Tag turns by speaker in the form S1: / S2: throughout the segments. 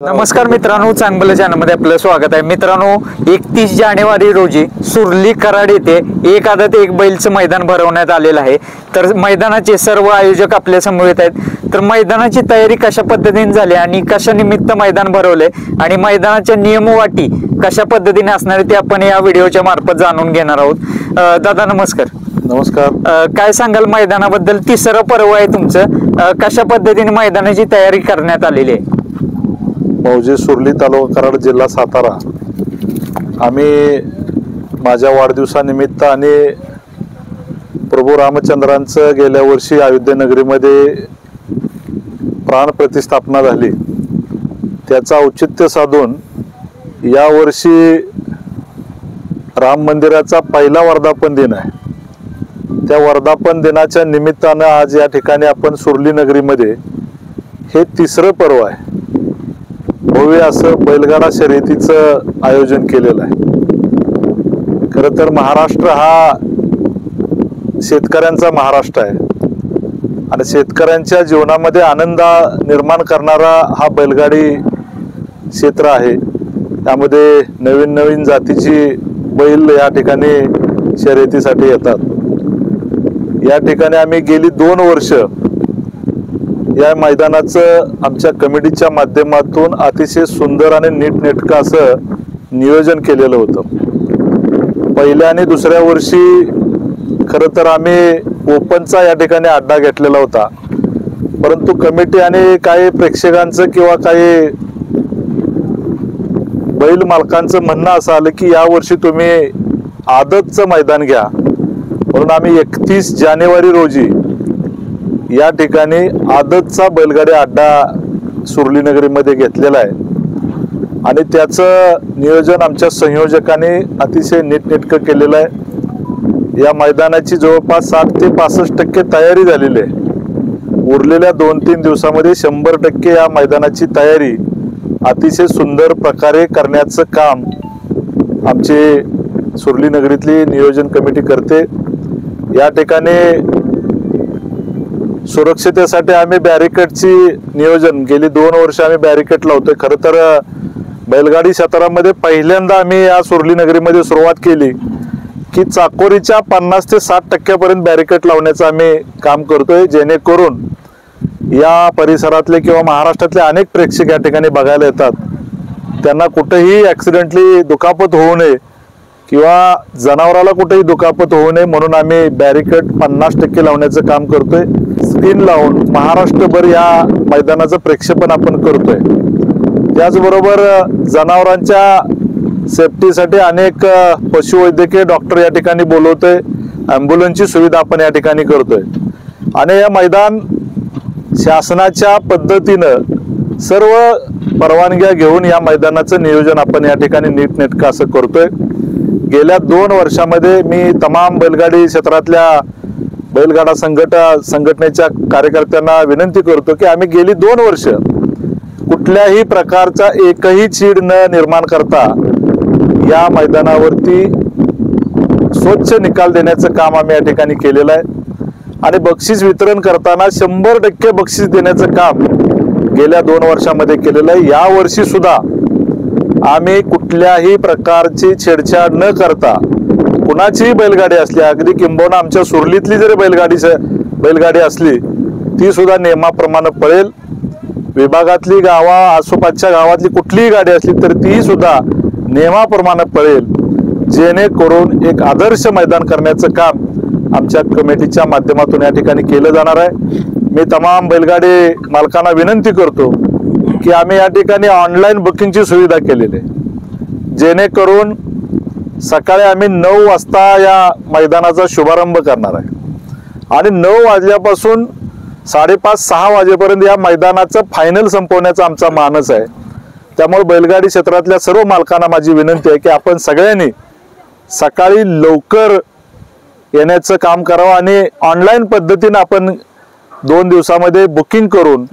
S1: नमस्कार मित्रांनो, चांगलं चॅनलमध्ये आपलं स्वागत आहे. मित्रांनो, 31 जानेवारी रोजी सुरली कराड येथे एक आदत एक बैलचं मैदान भरवण्यात आलेलं आहे. तर मैदानाचे सर्व आयोजक आपल्या समोर येत आहेत. तर मैदानाची तयारी कशा पद्धतीने झाली आणि कशा निमित्त मैदान भरवले आणि मैदानाच्या नियमवाटी कशा पद्धतीने असणार ते आपण या व्हिडिओच्या मार्फत जाणून घेणार आहोत. दादा नमस्कार.
S2: नमस्कार.
S1: काय सांगाल मैदानाबद्दल? तिसरं पर्व आहे तुमचं, कशा पद्धतीने मैदानाची तयारी करण्यात आलेली आहे?
S2: मौजे सुरली तालुका कराड जिल्हा सातारा. आम्ही माझ्या वाढदिवसानिमित्त आणि प्रभू रामचंद्रांचं गेल्या वर्षी अयोध्या नगरीमध्ये प्राण प्रतिष्ठापना झाली, त्याचा औचित्य साधून यावर्षी राम मंदिराचा पहिला वर्धापन दिन आहे. त्या वर्धापन दिनाच्या निमित्तानं आज या ठिकाणी आपण सुरली नगरीमध्ये हे तिसरं पर्व आहे, भव्य असं बैलगाडा शर्यतीचं आयोजन केलेलं आहे. खरं तर महाराष्ट्र हा शेतकऱ्यांचा महाराष्ट्र आहे आणि शेतकऱ्यांच्या जीवनामध्ये आनंद निर्माण करणारा हा बैलगाडी क्षेत्र आहे. त्यामध्ये नवीन नवीन जातीची बैल या ठिकाणी शर्यतीसाठी येतात. या ठिकाणी आम्ही गेली 2 वर्ष या मैदानाचं आमच्या कमिटीच्या माध्यमातून अतिशय सुंदर आणि नीटनेटकं असं नियोजन केलेलं होतं. पहिल्या आणि दुसऱ्या वर्षी खरं तर आम्ही ओपनचा या ठिकाणी अड्डा घेतलेला होता, परंतु कमिटी आणि काही प्रेक्षकांचं किंवा काही बैल मालकांचं म्हणणं असं आलं की यावर्षी तुम्ही आदतचं मैदान घ्या, म्हणून आम्ही 31 जानेवारी रोजी या ठिकाणी आदतचा बैलगाडी अड्डा सुरली नगरीमध्ये घेतलेला आहे आणि त्याचं नियोजन आमच्या संयोजकांनी अतिशय नीटनेटकं केलेलं आहे. या मैदानाची जवळपास 60 ते 65% तयारी झालेली आहे. उरलेल्या 2-3 दिवसामध्ये 100% या मैदानाची तयारी अतिशय सुंदर प्रकारे करण्याचं काम आमची सुरली नगरीतली नियोजन कमिटी करते. या ठिकाणी सुरक्षितेसाठी आम्ही बॅरिकेडची नियोजन गेली 2 वर्ष आम्ही बॅरिकेड लावतोय. खरं तर बैलगाडी क्षेत्रामध्ये पहिल्यांदा आम्ही या सुरली नगरीमध्ये सुरुवात केली की चाकोरीच्या 50 ते 60% बॅरिकेड लावण्याचं आम्ही काम करतोय, जेणेकरून या परिसरातले किंवा महाराष्ट्रातले अनेक प्रेक्षक या ठिकाणी बघायला येतात, त्यांना कुठेही ॲक्सिडेंटली दुखापत होऊ नये किंवा जनावराला कुठेही दुखापत होऊ नये म्हणून आम्ही बॅरिकेड 50% लावण्याचं काम करतोय. स्क्रीन लावून महाराष्ट्रभर या मैदानाचं प्रेक्षेपण आपण करतोय. त्याचबरोबर जनावरांच्या सेफ्टीसाठी अनेक पशुवैद्यकीय डॉक्टर या ठिकाणी बोलवतोय, ॲम्ब्युलन्सची सुविधा आपण या ठिकाणी करतोय आणि या मैदान शासनाच्या पद्धतीनं सर्व परवानग्या घेऊन या मैदानाचं नियोजन आपण या ठिकाणी नीटनेटकं असं करतोय. गेल्या 2 वर्षामध्ये मी तमाम बैलगाडी क्षेत्रातल्या बैलगाडा संघटनेच्या कार्यकर्त्यांना विनंती करतो की आम्ही गेली 2 वर्ष कुठल्याही प्रकारचा एकही चीड न निर्माण करता या मैदानावरती स्वच्छ निकाल देण्याचं काम आम्ही या ठिकाणी केलेलं आहे आणि बक्षीस वितरण करताना 100% बक्षीस देण्याचं काम गेल्या 2 वर्षामध्ये केलेलं आहे. या वर्षी सुद्धा आम्ही कुठल्याही प्रकारची छेडछाड न करता कुणाचीही बैलगाडी असली, अगदी किंबहुना आमच्या सुरलीतली जरी बैलगाडी असली ती सुद्धा नियमाप्रमाणे पळेल. विभागातली आसोपासच्या गावातली कुठलीही गाडी असली तर ती सुद्धा नियमाप्रमाणे पळेल, जेणेकरून एक आदर्श मैदान करण्याचं काम आमच्या कमिटीच्या माध्यमातून या ठिकाणी केलं जाणार आहे. मी तमाम बैलगाडी मालकांना विनंती करतो की आम्ही या ठिकाणी ऑनलाईन बुकिंगची सुविधा केलेली आहे, जेणेकरून सकाळी आम्ही 9 वाजता या मैदानाचा शुभारंभ करणार आहे आणि 9 वाजल्यापासून 5:30-6 वाजेपर्यंत या मैदानाचं फायनल संपवण्याचा आमचा मानस आहे. त्यामुळे बैलगाडी क्षेत्रातल्या सर्व मालकांना माझी विनंती आहे की आपण सगळ्यांनी सकाळी लवकर येण्याचं काम करावं आणि ऑनलाईन पद्धतीने आपण 2 दिवसामध्ये बुकिंग करून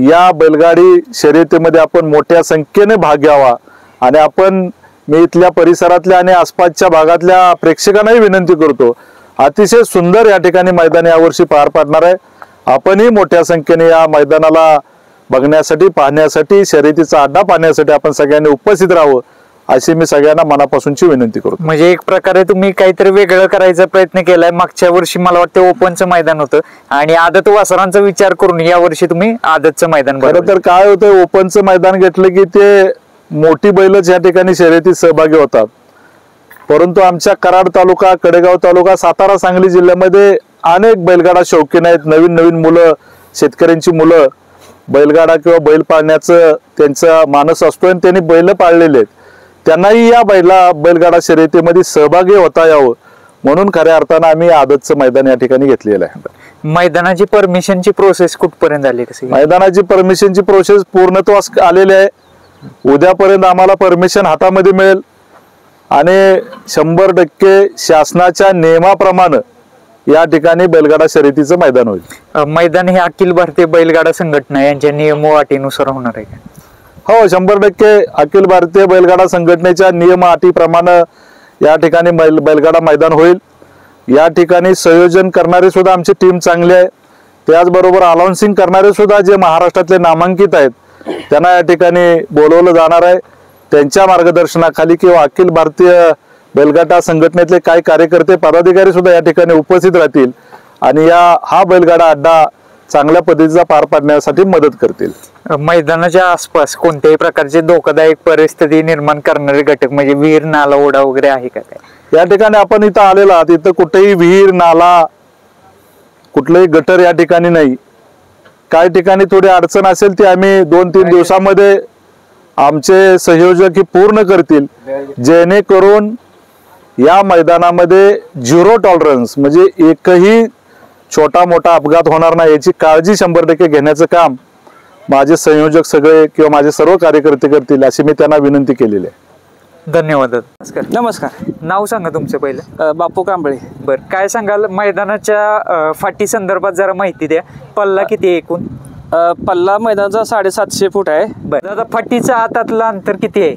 S2: या बैलगाडी शर्यतीमध्ये आपण मोठ्या संख्येने भाग घ्यावा. आणि आपण मी इथल्या परिसरातल्या आणि आसपासच्या भागातल्या प्रेक्षकांनाही विनंती करतो, अतिशय सुंदर या ठिकाणी मैदान यावर्षी पार पाडणार आहे. आपणही मोठ्या संख्येने या मैदानाला बघण्यासाठी, पाहण्यासाठी, शर्यतीचा अड्डा पाहण्यासाठी आपण सगळ्यांनी उपस्थित राहावं अशी मी सगळ्यांना मनापासूनची विनंती करतो.
S1: म्हणजे एक प्रकारे तुम्ही काहीतरी वेगळं करायचा प्रयत्न केलाय. मागच्या वर्षी मला वाटतं ओपनचं मैदान होतं आणि आदत वासरांचा विचार करून या वर्षी तुम्ही आदतचं मैदान
S2: खरं तर काय होतं, ओपनचं मैदान घेतलं की ते मोठी बैलच या ठिकाणी शर्यतीत सहभागी होतात. परंतु आमच्या कराड तालुका, कडेगाव तालुका, सातारा, सांगली जिल्ह्यामध्ये अनेक बैलगाडा शौकीन आहेत. नवीन नवीन मुलं, शेतकऱ्यांची मुलं बैलगाडा किंवा बैल पाळण्याचं त्यांचा मानस असतो आणि त्यांनी बैल पाळलेले आहेत. त्यांनाही या बैलगाडा शर्यतीमध्ये सहभागी होता यावं म्हणून खऱ्या अर्थानं आम्ही आदतचं मैदान या ठिकाणी घेतलेलं आहे.
S1: मैदानाची परमिशनची प्रोसेस कुठपर्यंत आली? कशी
S2: मैदानाची परमिशनची प्रोसेस पूर्णत्वास आलेली आहे. उद्यापर्यंत आम्हाला परमिशन हातामध्ये मिळेल आणि 100% शासनाच्या नियमाप्रमाणे या ठिकाणी बैलगाडा शर्यतीचं मैदान होईल.
S1: मैदान हे अखिल भारतीय बैलगाडा संघटना यांच्या नियम व अटीनुसार होणार आहे का?
S2: हो, 100% अखिल भारतीय बैलगाडा संघटनेच्या नियम अटीप्रमाणे या ठिकाणी बैलगाडा मैदान होईल. या ठिकाणी संयोजन करणारे सुद्धा आमची टीम चांगली आहे. त्याचबरोबर अनाउन्सिंग करणारे सुद्धा जे महाराष्ट्रातले नामांकित आहेत त्यांना या ठिकाणी बोलवलं जाणार आहे. त्यांच्या मार्गदर्शनाखाली किंवा अखिल भारतीय बैलगाडा संघटनेतले काही कार्यकर्ते, पदाधिकारी सुद्धा या ठिकाणी उपस्थित राहतील आणि हा बैलगाडा अड्डा चांगल्या पद्धतीचा पार पाडण्यासाठी मदत करतील.
S1: मैदानाच्या आसपास कोणत्याही प्रकारचे धोकादायक परिस्थिती निर्माण करणारे घटक म्हणजे विहीर, नाला, ओढा वगैरे आहे का काय?
S2: या ठिकाणी आपण इथं आलेलो आहात, इथं कुठेही विहीर, नाला, कुठलेही गटर या ठिकाणी नाही. काही ठिकाणी थोडी अडचण असेल ती आम्ही 2-3 दिवसामध्ये आमचे संयोजक ही पूर्ण करतील, जेणेकरून या मैदानामध्ये 0 टॉलरन्स म्हणजे एकही छोटा मोठा अपघात होणार नाही याची काळजी 100% घेण्याचं काम माझे संयोजक सगळे किंवा माझे सर्व कार्यकर्ते करतील अशी मी त्यांना विनंती केलेली आहे.
S1: धन्यवाद.
S3: नमस्कार.
S1: नाव सांगा तुमचं पहिलं.
S3: बापू कांबळे.
S1: बरं, काय सांगाल मैदानाच्या फाटी संदर्भात जरा माहिती द्या. पल्ला किती आहे एकूण?
S3: पल्ला मैदानाचा 750 फूट आहे.
S1: बरं, दादा फाटीचं आतातलं अंतर किती आहे?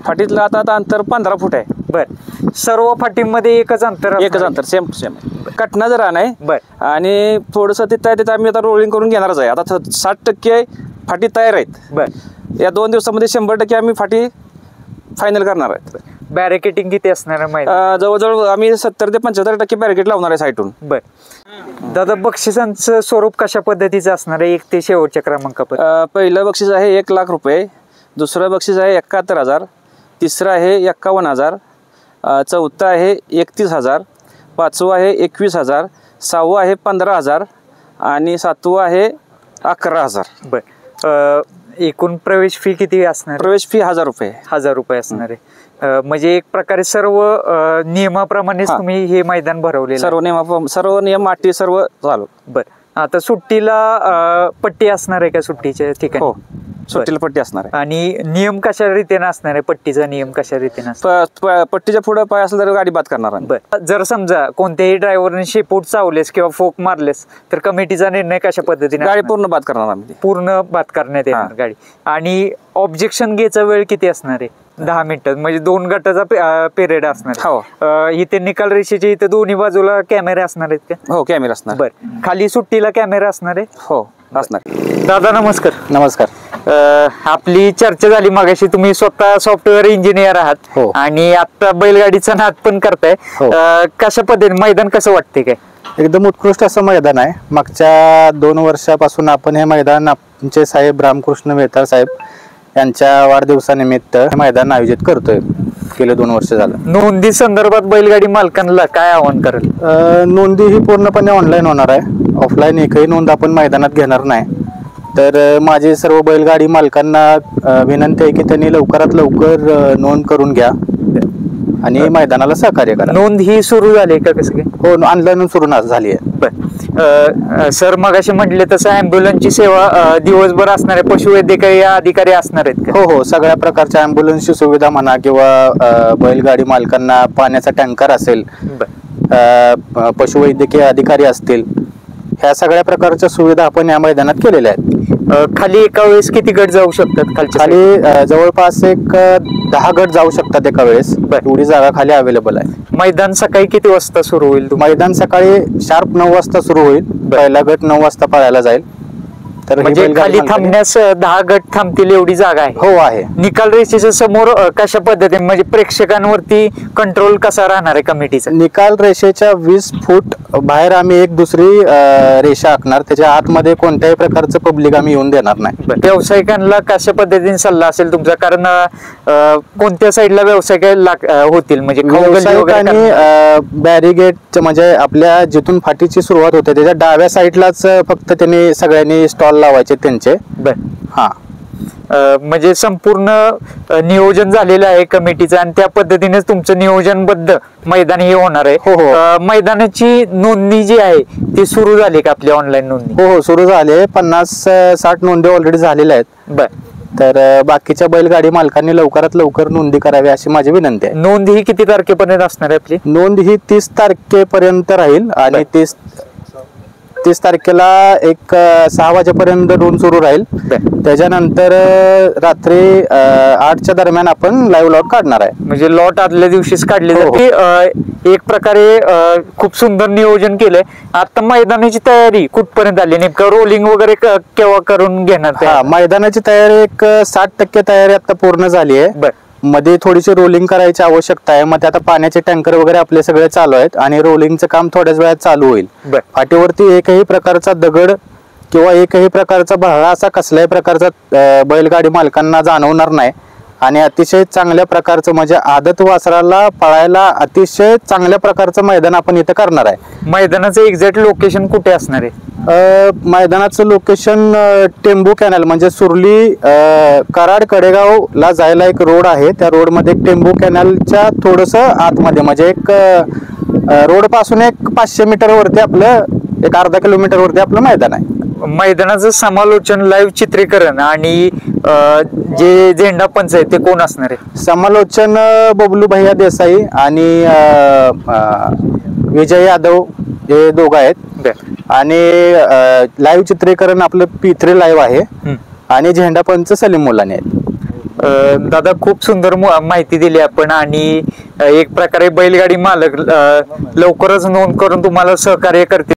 S3: फाटीतलं आता अंतर 15 फूट आहे.
S1: बरं, सर्व फाटीमध्ये एकच अंतर?
S3: एकच अंतर, सेम कटना जरा नाही.
S1: बरं,
S3: आणि थोडंसं तिथं आम्ही आता रोलिंग करून घेणारच आहे. आता 60% फाटी तयार आहेत.
S1: बरं,
S3: या 2 दिवसामध्ये 100% आम्ही फाटी फायनल करणार आहेत.
S1: बॅरिकेटिंग किती असणार आहे?
S3: जवळजवळ आम्ही 70 ते 75% बॅरिकेड लावणार आहे साईटून.
S1: बरं, दादा बक्षिसांचं स्वरूप कशा पद्धतीचं असणार आहे? 1 ते शेवटच्या क्रमांकापर्यंत.
S3: पहिलं बक्षीस आहे 1 लाख रुपये, दुसरं बक्षीस आहे 71,000, तिसरं आहे 51,000, चौथं आहे 31,000, पाचवं आहे 21,000, सहावं आहे 15,000 आणि सातवं आहे 11,000.
S1: बरं, एकूण प्रवेश फी किती असणार?
S3: प्रवेश फी 1,000 रुपये.
S1: 1,000 रुपये असणार आहे. म्हणजे एक प्रकारे सर्व नियमाप्रमाणेच तुम्ही हे मैदान भरवले?
S3: सर्व नियम अटी सर्व झालं.
S1: बरं, आता सुट्टीला पट्टी असणार आहे का सुट्टीच्या ठिकाणी?
S3: हो, सुट्टीला पट्टी असणार आहे.
S1: आणि नियम कशा रीतीने असणार आहे? पट्टीचा नियम कशा रीतीने असणार?
S3: पट्टीच्या पुढे पाय असला तर गाडी बाद करणार.
S1: बरं, जर समजा कोणत्याही ड्रायव्हरने शेपूट चावलेस किंवा फोक मारलेस तर कमिटीचा निर्णय कशा पद्धतीने?
S3: गाडी पूर्ण बाद करणार आम्ही.
S1: पूर्ण बाद करण्यात येणार गाडी. आणि ऑब्जेक्शन घ्यायचा वेळ किती असणार आहे? 10 मिनिटं, म्हणजे 2 गटाचा पिरियड असणार.
S3: हो,
S1: इथे निकाल रेषेच्या इथे दोन्ही बाजूला कॅमेरे असणार आहेत का?
S3: हो, कॅमेरा असणार.
S1: बरं, खाली सुट्टीला कॅमेरा असणार आहे?
S3: हो, असणार.
S1: दादा नमस्कार.
S3: नमस्कार.
S1: आपली चर्चा झाली मगाशी, तुम्ही स्वतः सॉफ्टवेअर इंजिनियर आहात.
S3: हो.
S1: आणि आता बैलगाडीचा नाद पण करताय.
S3: हो.
S1: कशा पद्धतीने मैदान कसं वाटते? काय
S4: एकदम उत्कृष्ट असं मैदान आहे. मागच्या 2 वर्षापासून आपण हे मैदान आमचे साहेब रामकृष्ण मेहता साहेब यांच्या वाढदिवसानिमित्त हे मैदान आयोजित करतोय. गेले 2 वर्ष झालं.
S1: नोंदी संदर्भात बैलगाडी मालकांना काय आवाहन करेल?
S4: नोंदी ही पूर्णपणे ऑनलाईन होणार आहे. ऑफलाईन एकही नोंद आपण मैदानात घेणार नाही. तर माझे सर्व बैलगाडी मालकांना विनंती आहे की त्यांनी लवकरात लवकर नोंद करून घ्या आणि मैदानाला सहकार्य करा.
S1: नोंद ही सुरू झाली का? कसं काय?
S4: हो, ऑनलाईन सुरू झाली आहे.
S1: बरं, सर मगाशी म्हटले तसं ॲम्ब्युलन्सची सेवा दिवसभर असणार आहे? पशुवैद्यकीय अधिकारी असणार आहेत का?
S4: हो हो, सगळ्या प्रकारच्या ॲम्ब्युलन्सची सुविधा म्हणा किंवा बैलगाडी मालकांना पाण्याचा टँकर असेल, पशुवैद्यकीय अधिकारी असतील, ह्या सगळ्या प्रकारच्या सुविधा आपण या मैदानात केलेल्या आहेत.
S1: खाली एका वेळेस किती गट जाऊ शकतात?
S4: खाली जवळपास एक 10 गट जाऊ शकतात एका वेळेस. एवढी जागा खाली अवेलेबल आहे.
S1: मैदान सकाळी किती वाजता सुरू होईल?
S4: मैदान सकाळी शार्प 9 वाजता सुरू होईल. पहिला गट 9 वाजता पळायला जाईल. तर ही
S1: म्हणजे
S4: बैलगाडी
S1: खाली
S4: मालकांनी-
S1: थांबण्यास 10 गट थांबतील एवढी जागा आहे.
S4: हो आहे.
S1: निकाल रेषेच्या समोर कशा पद्धतीने म्हणजे प्रेक्षकांवरती कंट्रोल कसा राहणार आहे कमिटीचा?
S4: निकाल रेषेच्या 20 फूट बाहेर आम्ही एक दुसरी रेषा आखणार, त्याच्या आतमध्ये कोणत्याही प्रकारचं पब्लिक आम्ही येऊन देणार नाही.
S1: व्यावसायिकांना कशा पद्धतीने सल्ला असेल तुमचा? कारण कोणत्या साईडला व्यावसायिक होतील म्हणजे खाऊ गल्ली वगैरे
S4: व्यावसायिकांनी
S1: करणार?
S4: बॅरिगेट म्हणजे आपल्या जिथून फाटीची सुरुवात होते त्याच्या डाव्या साईडलाच फक्त त्यांनी सगळ्यांनी स्टॉल लावायचे त्यांचे.
S1: बर.
S4: हा
S1: म्हणजे संपूर्ण नियोजन झालेलं आहे कमिटीचं आणि त्या पद्धतीनेच तुमचं नियोजनबद्ध मैदान हे होणार आहे.
S4: हो, हो.
S1: मैदानाची नोंदणी जी आहे ती सुरू झाली का आपली ऑनलाईन नोंदणी?
S4: हो हो सुरू झाले. 50-60 नोंदी ऑलरेडी झालेल्या आहेत.
S1: बर.
S4: तर बाकीच्या बैलगाडी मालकांनी लवकरात लवकर नोंदी करावी अशी माझी विनंती आहे.
S1: नोंद ही किती तारखेपर्यंत असणार आहे आपली?
S4: नोंद ही 30 तारखेपर्यंत राहील आणि 30 तारखेला एक 6 वाजेपर्यंत नोंद सुरू राहील. त्याच्यानंतर रात्री 8च्या दरम्यान आपण लाईव्ह लॉट काढणार आहे.
S1: म्हणजे लॉट आदल्या दिवशीच काढली
S4: हो, हो.
S1: जाते. एक प्रकारे खूप सुंदर नियोजन केलंय. आता मैदानाची तयारी कुठपर्यंत आली? नेमकं रोलिंग वगैरे केव्हा करून घेणार ते?
S4: हा मैदानाची तयारी एक 60% तयारी आता पूर्ण झाली आहे.
S1: बर.
S4: मध्ये थोडीशी रोलिंग करायची आवश्यकता आहे. मग आता पाण्याचे टँकर वगैरे आपले सगळे चालू आहेत आणि रोलिंगचं काम थोड्याच वेळात चालू होईल.
S1: बर.
S4: फाटीवरती एकही प्रकारचा दगड किंवा एकही प्रकारचा भाळा असा कसल्याही प्रकारचा बैलगाडी मालकांना जाणवणार नाही आणि अतिशय चांगल्या प्रकारचं म्हणजे आदत वासराला पळायला अतिशय चांगल्या प्रकारचं मैदान आपण इथं करणार आहे.
S1: मैदानाचं एक्झॅक्ट लोकेशन कुठे असणार आहे?
S4: मैदानाचं लोकेशन टेंबू कॅनल म्हणजे सुरली कराड कडेगावला जायला एक रोड आहे. त्या रोडमध्ये टेंबू कॅनलच्या थोडस आतमध्ये म्हणजे एक रोड पासून एक 500 मीटर वरती आपलं एक अर्धा किलोमीटर वरती आपलं मैदान आहे.
S1: मैदानाचं समालोचन लाईव्ह चित्रीकरण आणि जे झेंडा पंच आहे ते कोण असणार आहे?
S4: समालोचन बबलू भैया देसाई आणि विजय यादव हे दोघं आहेत.
S1: बर.
S4: आणि लाईव्ह चित्रीकरण आपलं P3 लाईव्ह आहे आणि झेंडा पंच सलीम मुलानी आहेत.
S1: दादा खूप सुंदर माहिती दिली आपण आणि एक प्रकारे बैलगाडी मालक लवकरच नोंद करून तुम्हाला सहकार्य करतील.